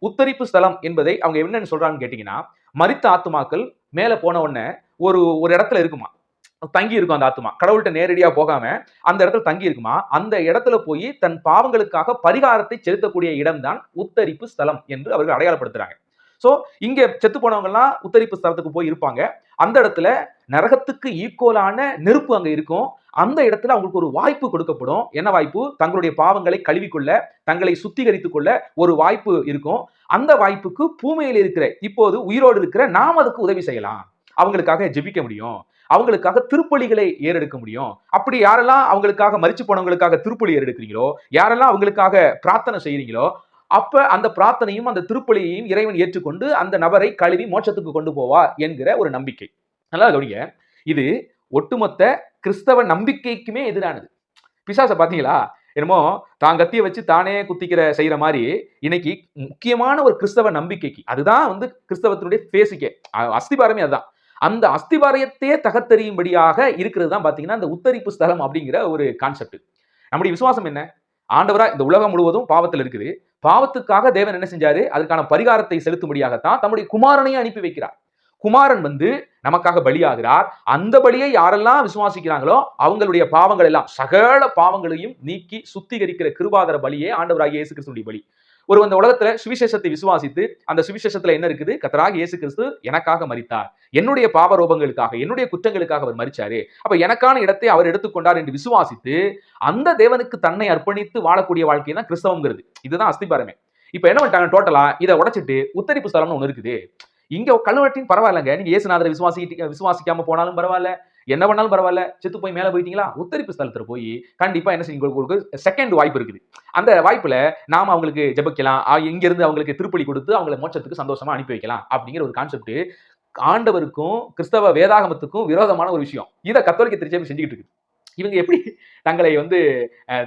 உத்தரிப்பு ஸ்தலம் என்பதை அவங்க என்னன்னு சொல்றாங்கன்னு கேட்டீங்கன்னா, மரித்த ஆத்துமாக்கள் மேல போன உடனே ஒரு ஒரு இடத்துல இருக்குமா, தங்கி இருக்கும் அந்த ஆத்துமா. கடவுள்கிட்ட நேரடியா போகாம அந்த இடத்துல தங்கி இருக்குமா. அந்த இடத்துல போய் தன் பாவங்களுக்காக பரிகாரத்தை செலுத்தக்கூடிய இடம் தான் உத்தரிப்பு ஸ்தலம் என்று அவர்கள் அடையாளப்படுத்துறாங்க. சோ இங்க செத்து போனவங்க எல்லாம் உத்தரிப்பு ஸ்தலத்துக்கு போய் இருப்பாங்க. அந்த இடத்துல நரகத்துக்கு ஈக்குவலான நெருப்பு அங்க இருக்கும். அந்த இடத்துல அவங்களுக்கு ஒரு வாய்ப்பு கொடுக்கப்படும். என்ன வாய்ப்பு? தங்களுடைய பாவங்களை கழுவிக்கொள்ள, தங்களை சுத்திகரித்துக் கொள்ள ஒரு வாய்ப்பு இருக்கும். அந்த வாய்ப்புக்கு பூமியில் இருக்கிற இப்போது உயிரோடு இருக்கிற நாம் அதுக்கு உதவி செய்யலாம். அவங்களுக்காக ஜெபிக்க முடியும். அவங்களுக்காக திருப்பலிகளை ஏறெடுக்க முடியும். அப்படி யாரெல்லாம் அவங்களுக்காக மரிச்சு போனவங்களுக்காக திருப்பலி ஏறெடுக்கிறீங்களோ, யாரெல்லாம் அவங்களுக்காக பிரார்த்தனை செய்றீங்களோ, அப்ப அந்த பிரார்த்தனையும் அந்த திருப்பலியையும் இறைவன் ஏற்றுக்கொண்டு அந்த நபரை கழுவி மோட்சத்துக்கு கொண்டு போவார் என்கிற ஒரு நம்பிக்கை. நல்லா கவனிங்க. இது ஒட்டுமொத்த கிறிஸ்தவ நம்பிக்கைக்குமே எதிரானது. பிசாச பாத்தீங்களா? என்னமோ தான் கத்திய வச்சு தானே குத்திக்கிற செய்யற மாதிரி இன்னைக்கு முக்கியமான ஒரு கிறிஸ்தவ நம்பிக்கைக்கு அதுதான் கிறிஸ்தவத்தினுடைய பேசிக்கே அஸ்திபாரமே அதுதான். அந்த அஸ்திபாரத்தையே தகத்தெறியும்படியாக இருக்கிறது தான் பாத்தீங்கன்னா இந்த உத்தரிப்பு ஸ்தலம் அப்படிங்கிற ஒரு கான்செப்ட். நம்முடைய விசுவாசம் என்ன? ஆண்டவரா இந்த உலகம் முழுவதும் பாவத்தில் இருக்குது. பாவத்துக்காக தேவன் என்ன செஞ்சாரு? அதுக்கான பரிகாரத்தை செலுத்தும்படியாகத்தான் தம்முடைய குமாரனையே அனுப்பி வைக்கிறார். குமாரன் நமக்காக பலியாகிறார். அந்த பலியை யாரெல்லாம் விசுவாசிக்கிறாங்களோ அவங்களுடைய பாவங்கள் எல்லாம் சகல பாவங்களையும் நீக்கி சுத்திகரிக்கிற கிருபாதர பலியே ஆண்டவராகிய இயேசு கிறிஸ்துவின் பலி. ஒரு அந்த உலகத்துல சுவிசேஷத்தை விசுவாசித்து அந்த சுவிசேஷத்துல என்ன இருக்குது? கர்த்தராகிய இயேசு கிறிஸ்து எனக்காக மரித்தார், என்னுடைய பாவரோபங்களுக்காக, என்னுடைய குற்றங்களுக்காக அவர் மரிச்சாரு, அப்ப எனக்கான இடத்தை அவர் எடுத்துக்கொண்டார் என்று விசுவாசித்து அந்த தேவனுக்கு தன்னை அர்ப்பணித்து வாழக்கூடிய வாழ்க்கை தான் கிறிஸ்தவம்ங்கிறது. இதுதான் அஸ்திபாரமே. இப்ப என்ன பண்ணிட்டாங்க? டோட்டலா இதை உடைச்சிட்டு உத்தரிப்பு ஸ்தலம்னு ஒண்ணு இருக்குது. இங்க கல்வெட்டின் பரவாயில்லைங்க, நீங்க இயேசுநாதரை விசுவாசிக்காம போனாலும் பரவாயில்ல, என்ன பண்ணாலும் பரவாயில்ல, செத்து போய் மேல போயிட்டீங்களா, உத்தரிப்பு ஸ்தலத்துல போய் கண்டிப்பா என்ன செய்யுங்க, உங்களுக்கு செகண்ட் வாய்ப்பு இருக்குது. அந்த வாய்ப்புல நாம அவங்களுக்கு ஜெபிக்கலாம், இங்க இருந்து அவங்களுக்கு திருப்பலி கொடுத்து அவங்களை மோட்சத்துக்கு சந்தோஷமா அனுப்பி வைக்கலாம் அப்படிங்கிற ஒரு கான்செப்ட் ஆண்டவருக்கும் கிறிஸ்தவ வேதாகமத்துக்கும் விரோதமான ஒரு விஷயம். இதை கத்தோலிக்க திருச்சபை செஞ்சுக்கிட்டு இருக்கு. இவங்க எப்படி தங்களை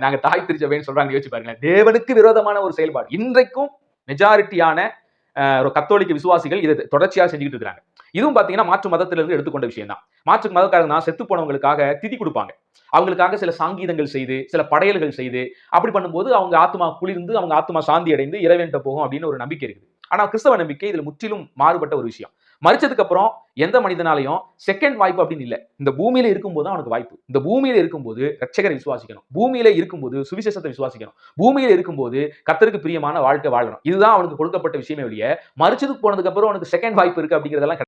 நாங்க தாய் திருச்சபைன்னு சொல்றாங்க யோசிச்சு பாருங்களேன். தேவனுக்கு விரோதமான ஒரு செயல்பாடு இன்றைக்கும் மெஜாரிட்டியான கத்தோலிக்க விசுவாசிகள் இதை தொடர்ச்சியாக செஞ்சுக்கிட்டு இருக்காங்க. இதுவும் பாத்தீங்கன்னா மாற்று மதத்திலிருந்து எடுத்துக்கொண்ட விஷயம் தான். மாற்று மதக்காரங்க செத்து போனவங்களுக்காக திதி கொடுப்பாங்க. அவங்களுக்காக சில சாங்கீதங்கள் செய்து, சில படையல்கள் செய்து, அப்படி பண்ணும்போது அவங்க ஆத்மா குளிர்ந்து, அவங்க ஆத்மா சாந்தி அடைந்து இறைவன்கிட்ட போகும் அப்படின்னு ஒரு நம்பிக்கை இருக்குது. ஆனா கிறிஸ்தவ நம்பிக்கை இதுல முற்றிலும் மாறுபட்ட ஒரு விஷயம். மரிச்சதுக்கு அப்புறம் எந்த மனிதனாலையும் செகண்ட் வாய்ப்பு அப்படின்னு இல்ல. இந்த பூமியில இருக்கும்போது அவனுக்கு வாய்ப்பு. இந்த பூமியில இருக்கும்போது ரட்சகரை விசுவாசிக்கணும். பூமியில இருக்கும்போது சுவிசேஷத்தை விசுவாசிக்கணும். பூமியில இருக்கும்போது கர்த்தருக்கு பிரியமான வாழ்க்கை வாழணும். இதுதான் அவனுக்கு கொடுக்கப்பட்ட விஷயமே ஒழிய மரிச்சதுக்கு போனதுக்கு அப்புறம் அவனுக்கு செகண்ட் வாய்ப்பு இருக்கு அப்படிங்கிறதெல்லாம்